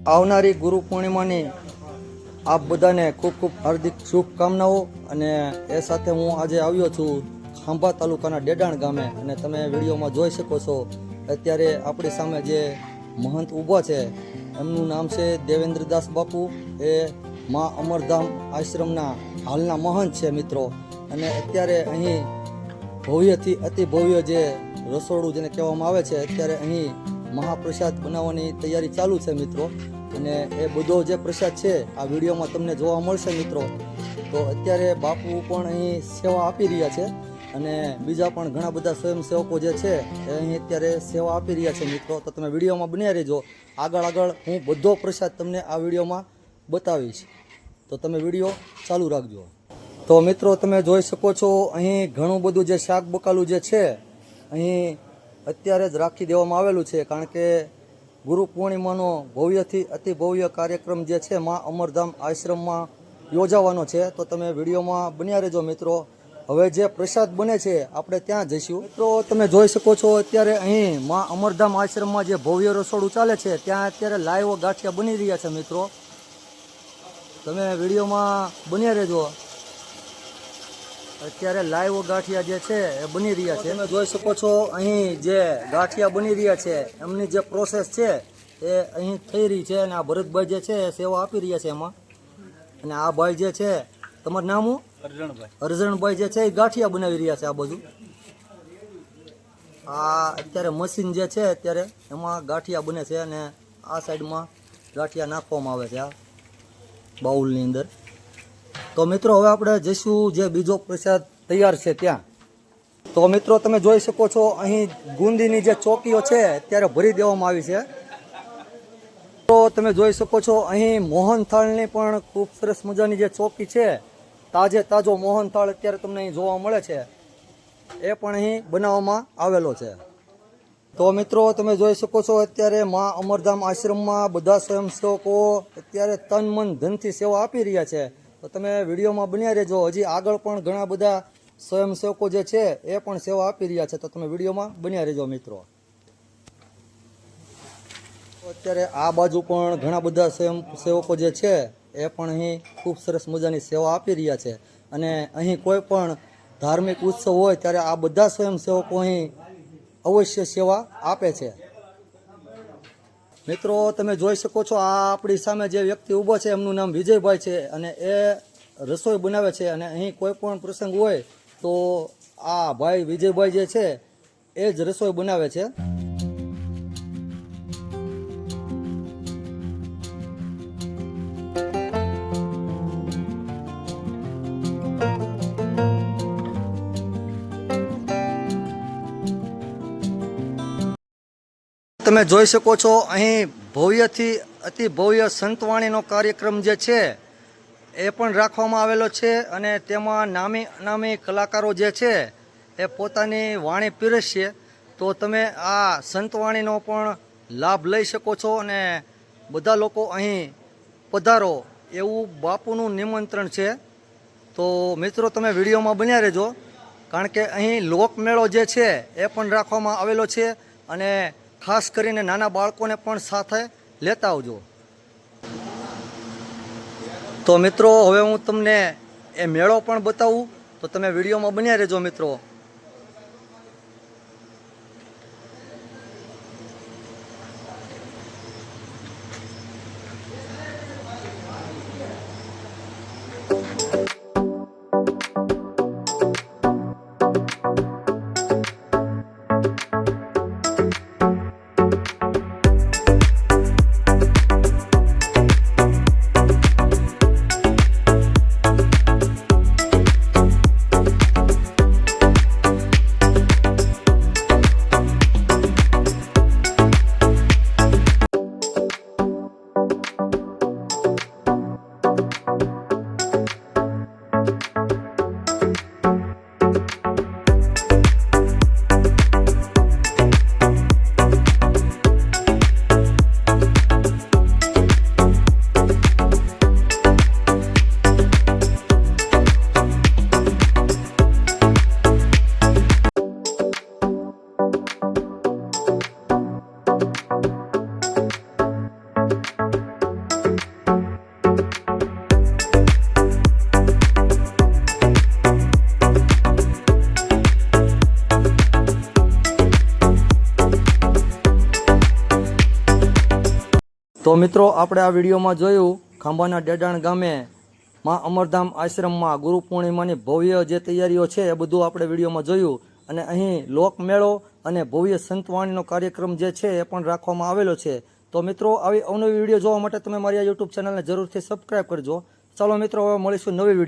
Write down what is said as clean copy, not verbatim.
આવનારી ગુરુ પૂર્ણિમાની આપ બધાને ખૂબ ખૂબ હાર્દિક શુભકામનાઓ। અને એ સાથે હું આજે આવ્યો છું ખાંભા તાલુકાના ડેડાણ ગામે, અને તમે વિડીયોમાં જોઈ શકો છો અત્યારે આપણી સામે જે મહંત ઊભા છે એમનું નામ છે દેવેન્દ્રદાસ બાપુ। એ મા અમરધામ આશ્રમના હાલના મહંત છે મિત્રો। અને અત્યારે અહીં ભવ્યથી અતિ ભવ્ય જે રસોડું જેને કહેવામાં આવે છે, અત્યારે અહીં મહાપ્રસાદ બનાવવાની તૈયારી ચાલુ છે મિત્રો। અને એ બધો જે પ્રસાદ છે આ વિડીયોમાં તમને જોવા મળશે મિત્રો। તો અત્યારે બાપુ પણ અહીં સેવા આપી રહ્યા છે, અને બીજા પણ ઘણા બધા સ્વયંસેવકો જે છે એ અહીં અત્યારે સેવા આપી રહ્યા છે મિત્રો। તો તમે વિડીયોમાં બન્યા રહેજો, આગળ હું બધો પ્રસાદ તમને આ વિડીયોમાં બતાવીશ, તો તમે વિડીયો ચાલુ રાખજો। તો મિત્રો તમે જોઈ શકો છો અહીં ઘણું બધું જે શાક બકાલું જે છે અહીં અત્યારે જ રાખી દેવામાં આવેલું છે, કારણ કે ગુરુ પૂર્ણિમાનો ભવ્યથી અતિ ભવ્ય કાર્યક્રમ જે છે મા અમરધામ આશ્રમમાં યોજાવાનો છે। તો તમે વિડીયોમાં બન્યા રહેજો મિત્રો। હવે જે પ્રસાદ બને છે આપણે ત્યાં જઈશું મિત્રો। તમે જોઈ શકો છો અત્યારે અહીં મા અમરધામ આશ્રમમાં જે ભવ્ય રસોડું ચાલે છે ત્યાં અત્યારે લાઈવ ગાંઠિયા બની રહ્યા છે મિત્રો। તમે વિડીયોમાં બન્યા રહેજો, અત્યારે લાઈવ ગાંઠિયા જે છે એ બની રહ્યા છે। તમે જોઈ શકો છો અહીં જે ગાંઠિયા બની રહ્યા છે એમની જે પ્રોસેસ છે એ અહીં થઈ રહી છે, અને આ ભરતભાઈ જે છે એ સેવા આપી રહ્યા છે એમાં। અને આ ભાઈ જે છે, તમારું નામ શું? અરજણભાઈ જે છે એ ગાંઠિયા બનાવી રહ્યા છે આ બધું। આ અત્યારે મશીન જે છે અત્યારે એમાં ગાંઠિયા બને છે, અને આ સાઈડમાં ગાંઠિયા નાખવામાં આવે છે આ બાઉલની અંદર। તો મિત્રો હવે આપણે જઈશું જે બીજો પ્રસાદ તૈયાર છે ત્યાં। તો મિત્રો તમે જોઈ શકો છો અહીં ગુંદીની જે ચોકીઓ છે અત્યારે ભરી દેવામાં આવી છે। તો તમે જોઈ શકો છો અહીં મોહનથાળની પણ ખૂબ સરસ મજાની જે ચોકી છે, તાજો મોહનથાળ અત્યારે તમને અહીં જોવા મળે છે, એ પણ અહીં બનાવવામાં આવેલો છે। તો મિત્રો તમે જોઈ શકો છો અત્યારે મા અમરધામ આશ્રમમાં બધા સ્વયંસેવકો અત્યારે તન મન ધનથી સેવા આપી રહ્યા છે। તો તમે વિડીયોમાં બન્યા રહેજો, હજી આગળ પણ ઘણા બધા સ્વયંસેવકો જે છે એ પણ સેવા આપી રહ્યા છે, તો તમે વિડીયોમાં બન્યા રહેજો મિત્રો। અત્યારે આ બાજુ પણ ઘણા બધા સ્વયંસેવકો જે છે એ પણ અહીં ખૂબ સરસ મજાની સેવા આપી રહ્યા છે। અને અહીં કોઈ પણ ધાર્મિક ઉત્સવ હોય ત્યારે આ બધા સ્વયંસેવકો અહીં અવશ્ય સેવા આપે છે મિત્રો। તમે જોઈ શકો છો આ આપણી સામે જે વ્યક્તિ ઊભો છે એમનું નામ વિજયભાઈ છે, અને એ રસોઈ બનાવે છે। અને અહીં કોઈ પણ પ્રસંગ હોય તો આ ભાઈ વિજયભાઈ જે છે એ જ રસોઈ બનાવે છે। તમે જોઈ શકો છો અહીં ભવ્યથી અતિ ભવ્ય સંતવાણીનો કાર્યક્રમ જે છે એ પણ રાખવામાં આવેલો છે, અને તેમાં નામી કલાકારો જે છે એ પોતાની વાણી પીરસશે। તો તમે આ સંતવાણીનો પણ લાભ લઈ શકો છો, અને બધા લોકો અહીં પધારો એવું બાપુનું નિમંત્રણ છે। તો મિત્રો તમે વિડીયોમાં બન્યા રહેજો, કારણ કે અહીં લોકમેળો જે છે એ પણ રાખવામાં આવેલો છે, અને ખાસ કરીને નાના બાળકોને પણ સાથે લેતા આવજો। તો મિત્રો હવે હું તમને એ મેળો પણ બતાવું, તો તમે વિડીયોમાં બન્યા રહેજો મિત્રો। તો મિત્રો આપણે આ વિડીયોમાં જોયું ખાંભાના ડેડાણ ગામે માં અમરધામ આશ્રમમાં ગુરુ પૂર્ણિમાની ભવ્ય જે તૈયારીઓ છે એ બધું આપણે વિડીયોમાં જોયું અને અહીં લોકમેળો અને ભવ્ય સંતવાણીનો કાર્યક્રમ જે છે એ પણ રાખવામાં આવેલો છે. તો મિત્રો આવી અવનવી વિડીયો જોવા માટે તમે મારી આ યુટ્યુબ ચેનલને જરૂરથી સબસ્ક્રાઈબ કરજો. ચાલો મિત્રો હવે મળીશું નવી વિડીયો.